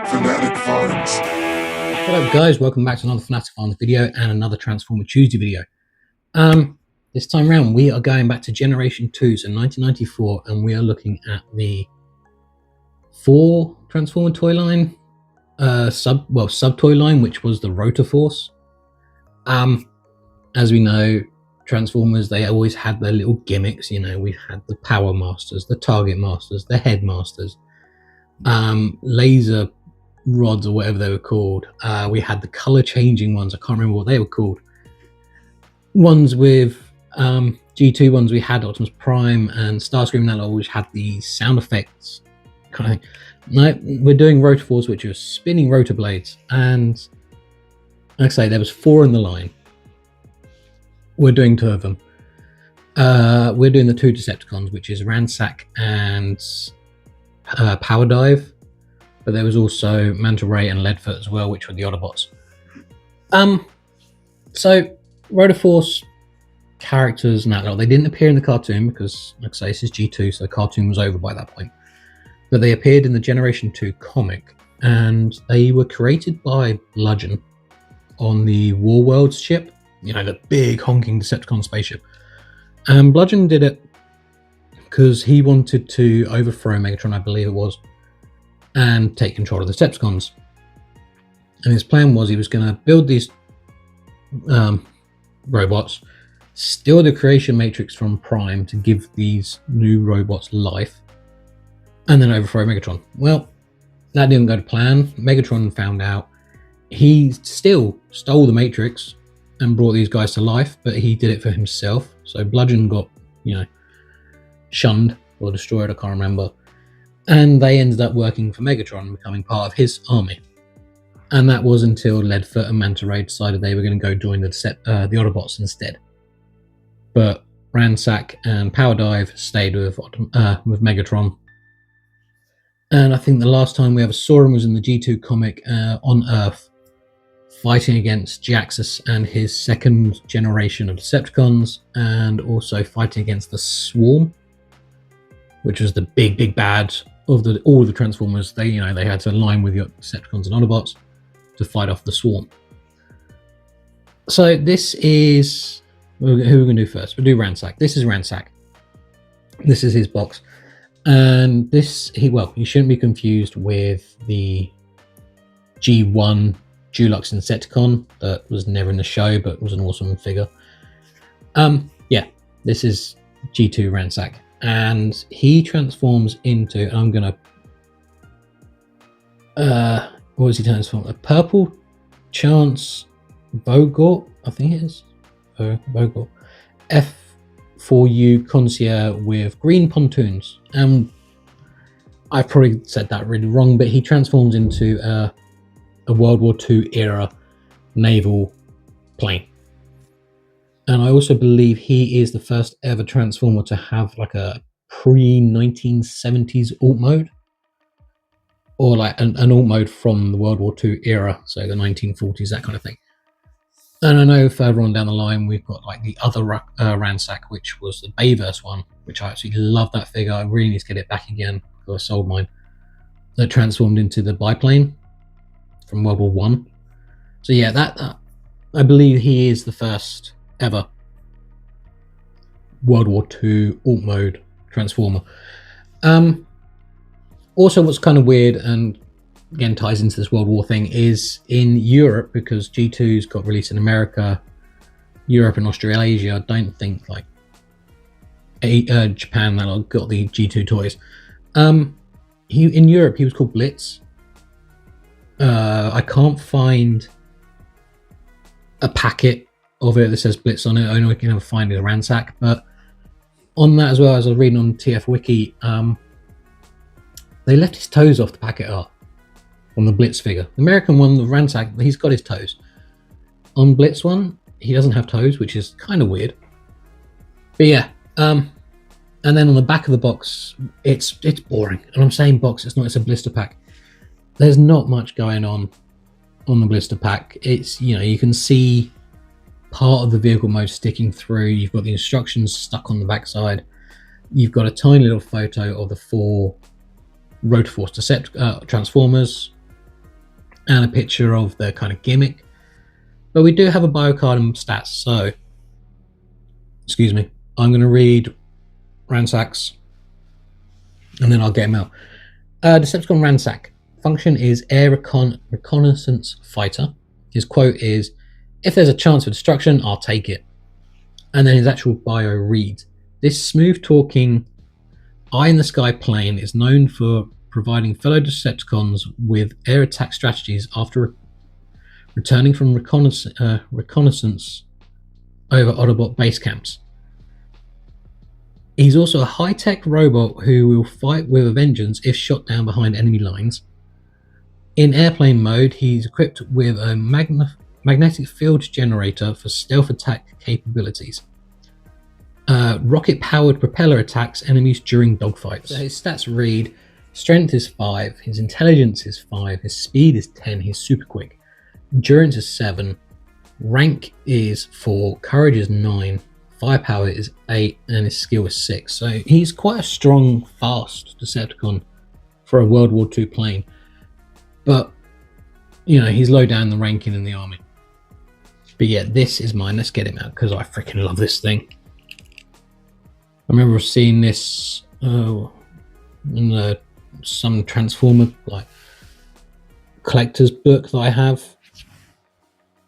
Fanatic Farms. What up guys, welcome back to another Fanatic Farms video and another Transformer Tuesday video. This time around we are going back to Generation 2, so 1994, and we are looking at the 4 Transformer toy line, sub toy line, which was the Rotor Force. As we know, Transformers, they always had their little gimmicks. You know, we've had the Power Masters, the Target Masters, the Headmasters, laser rods or whatever they were called. We had the color changing ones. I can't remember what they were called. Ones with G2 ones, we had Optimus Prime and Starscream, that always had the sound effects kind of thing. No, we're doing Rotor Force, which are spinning rotor blades, and like I say, there was 4 in the line. We're doing 2 of them. We're doing the 2 Decepticons, which is Ransack and POWERDIVE, but there was also Manta Ray and Leadfoot as well, which were the Autobots. So Rotor Force characters and that lot, they didn't appear in the cartoon because, like I say, this is G2, so the cartoon was over by that point. But they appeared in the Generation 2 comic, and they were created by Bludgeon on the Warworlds ship, you know, the big honking Decepticon spaceship. And Bludgeon did it because he wanted to overthrow Megatron, I believe it was, and take control of the Decepticons. And his plan was he was going to build these robots, steal the creation matrix from Prime to give these new robots life, and then overthrow Megatron. Well, that didn't go to plan. Megatron found out. He still stole the matrix and brought these guys to life, but he did it for himself. So Bludgeon got, you know, shunned or destroyed, I can't remember. And they ended up working for Megatron, becoming part of his army. And that was until Leadfoot and Manta Ray decided they were going to go join the Autobots instead. But Ransack and POWERDIVE stayed with Megatron. And I think the last time we ever saw him was in the G2 comic on Earth, fighting against Jaxus and his second generation of Decepticons, and also fighting against the Swarm, which was the big bad of all the Transformers. They had to align with the Decepticons and Autobots to fight off the Swarm. So this is who we're going to do first. We'll do Ransack. This is Ransack. This is his box, and this he shouldn't be confused with the G1 Dulux Insecticon that was never in the show but was an awesome figure. Yeah, this is G2 Ransack, and he transforms into, I'm gonna what does he transform? A purple Chance Vogort, I think it is. Vogort. F4U Concierge with green pontoons. I probably said that really wrong, but he transforms into a World War II era naval plane. And I also believe he is the first ever Transformer to have like a pre-1970s alt mode, or like an alt mode from the World War II era, so the 1940s, that kind of thing. And I know further on down the line we've got like the other Ransack, which was the Bayverse one, which I actually love that figure. I really need to get it back again because I sold mine. That transformed into the biplane from World War I. So yeah, that I believe he is the first ever World War II alt mode Transformer. Also, what's kind of weird, and again ties into this World War thing, is in Europe, because G2's got released in America, Europe and Australasia. I don't think like Japan that got the G2 toys. In Europe he was called Blitz. I can't find a packet of it that says Blitz on it. I know I can never find it a Ransack, but on that as well, as I was reading on TF Wiki, they left his toes off the packet art on the Blitz figure. The American one, the Ransack, he's got his toes. On Blitz one, he doesn't have toes, which is kind of weird. But yeah, and then on the back of the box, it's boring. And I'm saying box, it's a blister pack. There's not much going on the blister pack. It's, you know, you can see part of the vehicle mode sticking through. You've got the instructions stuck on the backside. You've got a tiny little photo of the 4 Rotor Force Transformers. and a picture of their kind of gimmick. But we do have a bio card and stats, so excuse me, I'm going to read Ransacks and then I'll get him out. Decepticon Ransack. Function is air reconnaissance fighter. His quote is, "If there's a chance for destruction, I'll take it." And then his actual bio reads, "This smooth-talking, eye-in-the-sky plane is known for providing fellow Decepticons with air attack strategies after returning from reconnaissance over Autobot base camps. He's also a high-tech robot who will fight with a vengeance if shot down behind enemy lines. In airplane mode, he's equipped with a magnetic field generator for stealth attack capabilities. Rocket-powered propeller attacks enemies during dogfights." So his stats read, strength is 5, his intelligence is 5, his speed is 10, he's super quick. Endurance is 7, rank is 4, courage is 9, firepower is 8, and his skill is 6. So he's quite a strong, fast Decepticon for a World War II plane. But, you know, he's low down the ranking in the army. But yeah, this is mine. Let's get him out because I freaking love this thing. I remember seeing this in some Transformer like collector's book that I have,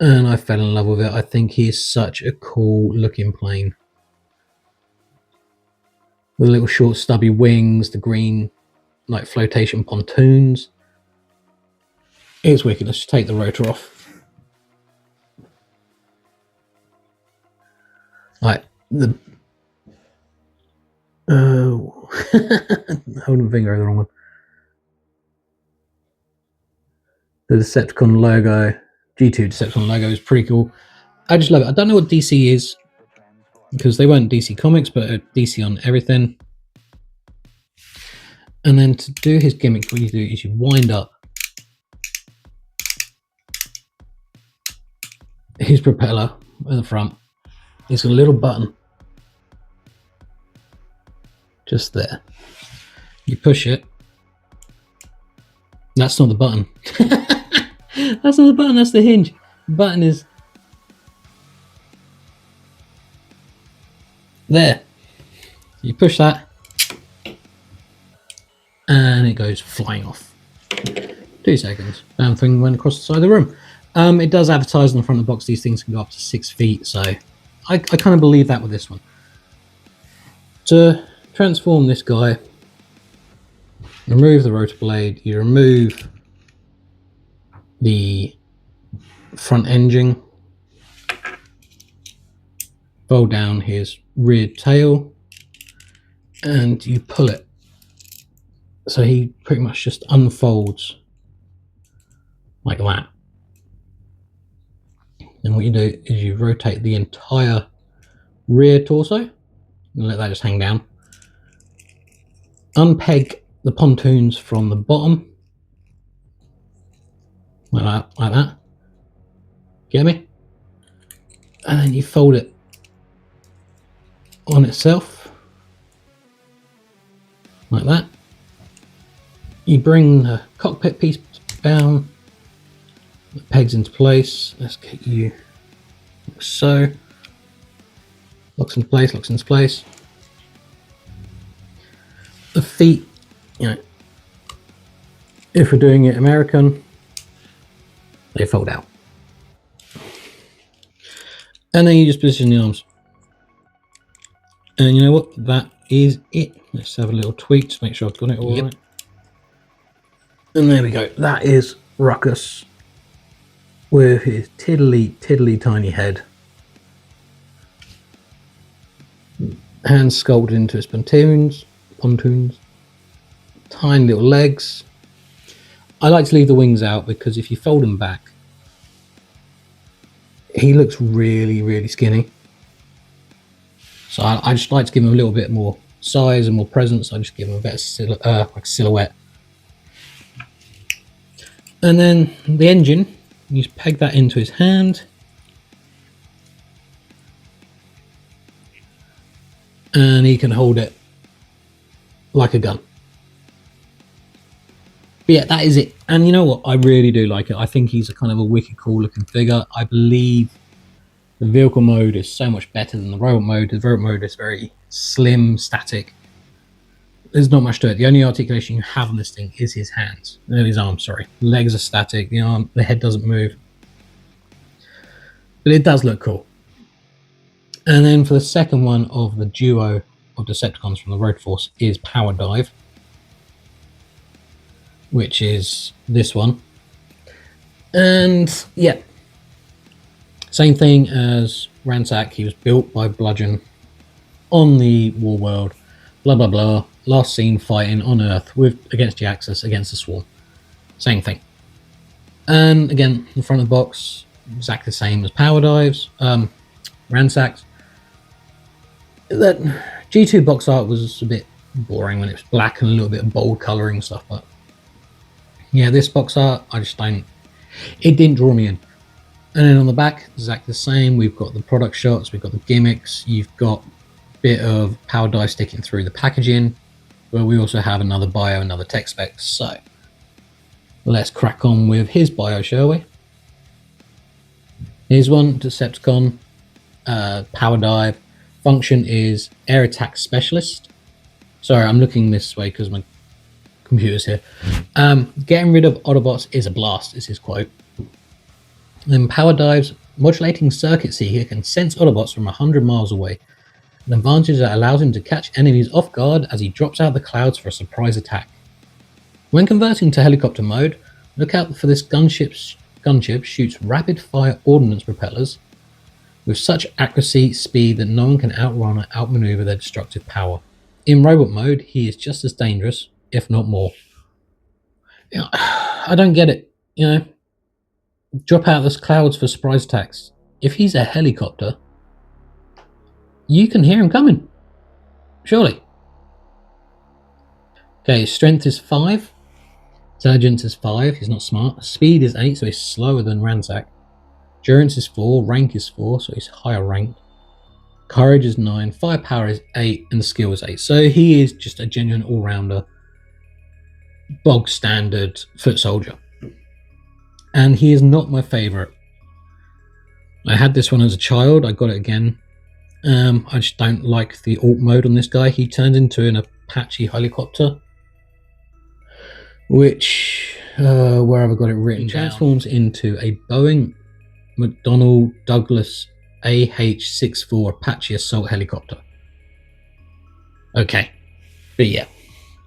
and I fell in love with it. I think he is such a cool looking plane. The little short stubby wings, the green like flotation pontoons. It's wicked. Let's just take the rotor off. Like the holding finger over the wrong one. The Decepticon logo, G2 Decepticon logo is pretty cool. I just love it. I don't know what DC is because they weren't DC Comics, but DC on everything. And then to do his gimmick, what you do is you wind up his propeller at the front. It's a little button just there. You push it. That's not the button. That's not the button, that's the hinge. The button is there. You push that and it goes flying off. 2 seconds. Damn thing went across the side of the room. It does advertise on the front of the box these things can go up to 6 feet, so I kind of believe that with this one. To transform this guy, remove the rotor blade, you remove the front engine, fold down his rear tail, and you pull it. So he pretty much just unfolds like that. And what you do is you rotate the entire rear torso and let that just hang down. Unpeg the pontoons from the bottom like that. Get me? And then you fold it on itself like that. You bring the cockpit piece down, the pegs into place. Let's get you like so. Locks into place, locks into place. The feet, you know, if we're doing it American, they fold out. And then you just position the arms. And you know what? That is it. Let's have a little tweak to make sure I've got it all right. And there we go. That is Ruckus with his tiddly tiny head. Hands sculpted into his pontoons. Tiny little legs. I like to leave the wings out because if you fold them back, he looks really skinny. So I just like to give him a little bit more size and more presence. I just give him a better silhouette. And then the engine, you just peg that into his hand. And he can hold it like a gun. But yeah, that is it. And you know what? I really do like it. I think he's a kind of a wicked cool looking figure. I believe the vehicle mode is so much better than the robot mode. The robot mode is very slim, static. There's not much to it. The only articulation you have on this thing is his hands. His arms, sorry. Legs are static. The head doesn't move. But it does look cool. And then for the second one of the duo of Decepticons from the Rotor Force is POWERDIVE, which is this one. And yeah, same thing as Ransack. He was built by Bludgeon on the War World, blah blah blah. Last seen fighting on Earth against the Axis, against the Swarm. Same thing. And again, the front of the box, exactly the same as POWERDIVE's, Ransack's. That G2 box art was a bit boring when it was black and a little bit of bold colouring and stuff, but yeah, this box art, it didn't draw me in. And then on the back, exactly the same. We've got the product shots, we've got the gimmicks, you've got a bit of POWERDIVE sticking through the packaging, but we also have another bio, another tech spec. So let's crack on with his bio, shall we? Here's one, Decepticon, POWERDIVE. Function is Air Attack Specialist. Sorry, I'm looking this way because my computer's here. Getting rid of Autobots is a blast, is his quote. Then POWERDIVE's modulating circuit seeker can sense Autobots from 100 miles away. An advantage that allows him to catch enemies off guard as he drops out of the clouds for a surprise attack. When converting to helicopter mode, look out for this gunship shoots rapid fire ordnance propellers with such accuracy, speed that no one can outrun or outmaneuver their destructive power. In robot mode, he is just as dangerous, if not more. I don't get it. Drop out of the clouds for surprise attacks. If he's a helicopter, you can hear him coming. Surely. Okay, his strength is 5. Intelligence is 5, he's not smart. Speed is 8, so he's slower than Ransack. Endurance is 4, rank is 4, so he's higher ranked. Courage is 9, firepower is 8, and skill is 8. So he is just a genuine all-rounder, bog standard foot soldier. And he is not my favourite. I had this one as a child, I got it again. I just don't like the alt mode on this guy. He turns into an Apache helicopter, which, where have I got it written down? Transforms into a Boeing McDonnell Douglas AH-64 Apache assault helicopter. Okay, but yeah,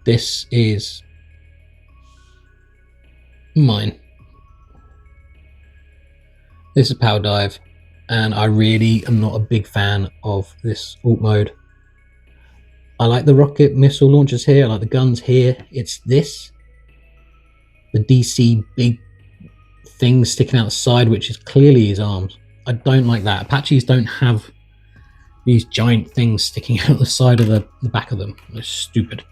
this is mine. This is POWERDIVE, and I really am not a big fan of this alt mode. I like the rocket missile launchers here, I like the guns here. It's this, the DC big thing sticking out the side, which is clearly his arms. I don't like that. Apaches don't have these giant things sticking out the side of the back of them. It's stupid.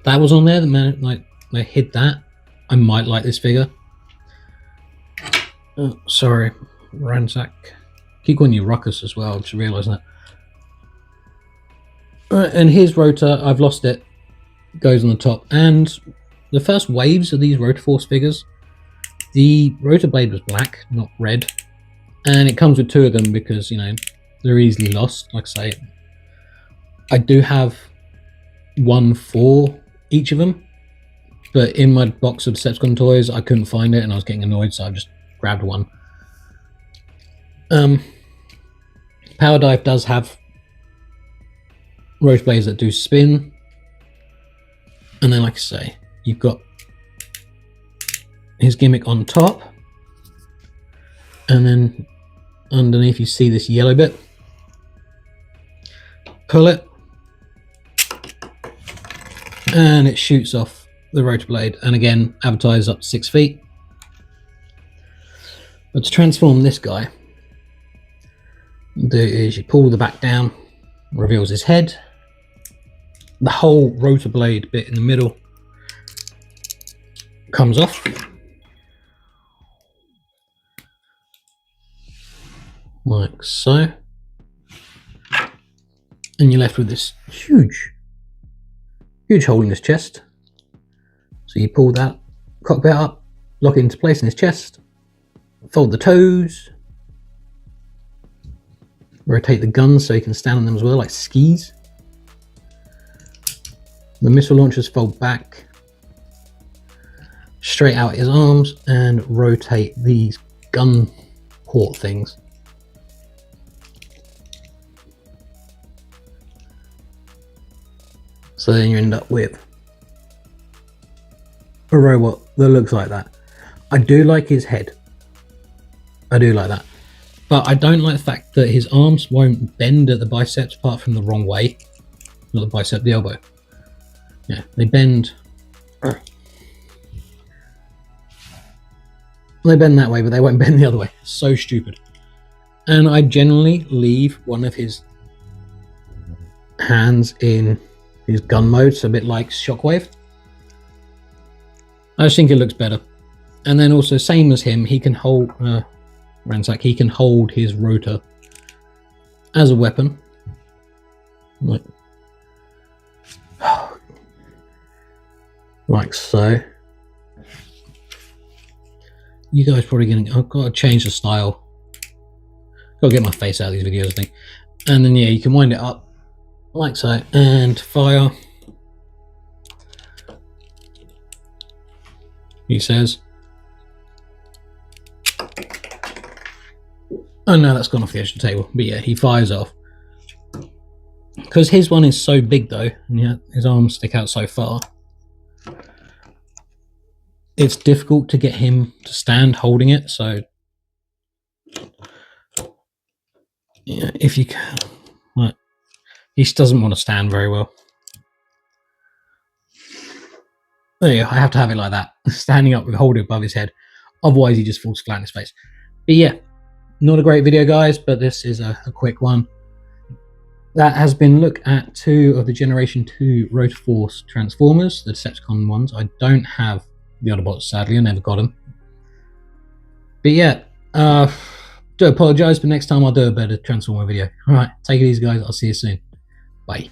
That was on there, the man, like, they hid that. I might like this figure. Oh, sorry, Ransack. Keep calling you Ruckus as well, I just realised that. And here's Rotor, I've lost it. Goes on the top. And the first waves of these Rotor Force figures, the rotor blade was black, not red. And it comes with 2 of them because, they're easily lost. Like I say, I do have 1 for each of them. But in my box of Decepticon toys, I couldn't find it and I was getting annoyed, so I just grabbed 1. POWERDIVE does have rotor blades that do spin. And then, like I say, you've got his gimmick on top, and then underneath you see this yellow bit. Pull it and it shoots off the rotor blade, and again advertised up to 6 feet. But to transform this guy, do is you pull the back down, reveals his head, the whole rotor blade bit in the middle comes off. Like so. And you're left with this huge hole in his chest. So you pull that cockpit up, lock it into place in his chest, fold the toes, rotate the guns so you can stand on them as well, like skis. The missile launchers fold back, straight out his arms, and rotate these gun port things. So then you end up with a robot that looks like that. I do like his head. I do like that. But I don't like the fact that his arms won't bend at the biceps apart from the wrong way. Not the bicep, the elbow. Yeah, they bend. They bend that way, but they won't bend the other way. So stupid. And I generally leave one of his hands in his gun mode, so a bit like Shockwave. I just think it looks better. And then also, same as him, he can hold Ransack. He can hold his rotor as a weapon, like so. You guys probably getting. I've got to change the style. Got to get my face out of these videos, I think. And then yeah, you can wind it up like so and fire. He says. Oh no, that's gone off the edge of the table. But yeah, he fires off. Because his one is so big though, and yeah, his arms stick out so far. It's difficult to get him to stand holding it, so yeah, if you can, right, he just doesn't want to stand very well. There you go, I have to have it like that, standing up with holding above his head, otherwise he just falls flat in his face. But yeah, not a great video guys, but this is a quick one. That has been a look at 2 of the Generation 2 Rotor Force Transformers, the Decepticon ones. I don't have the Autobots, sadly, I never got them. But yeah, do apologise, but next time I'll do a better Transformer video. Alright, take it easy guys, I'll see you soon. Bye.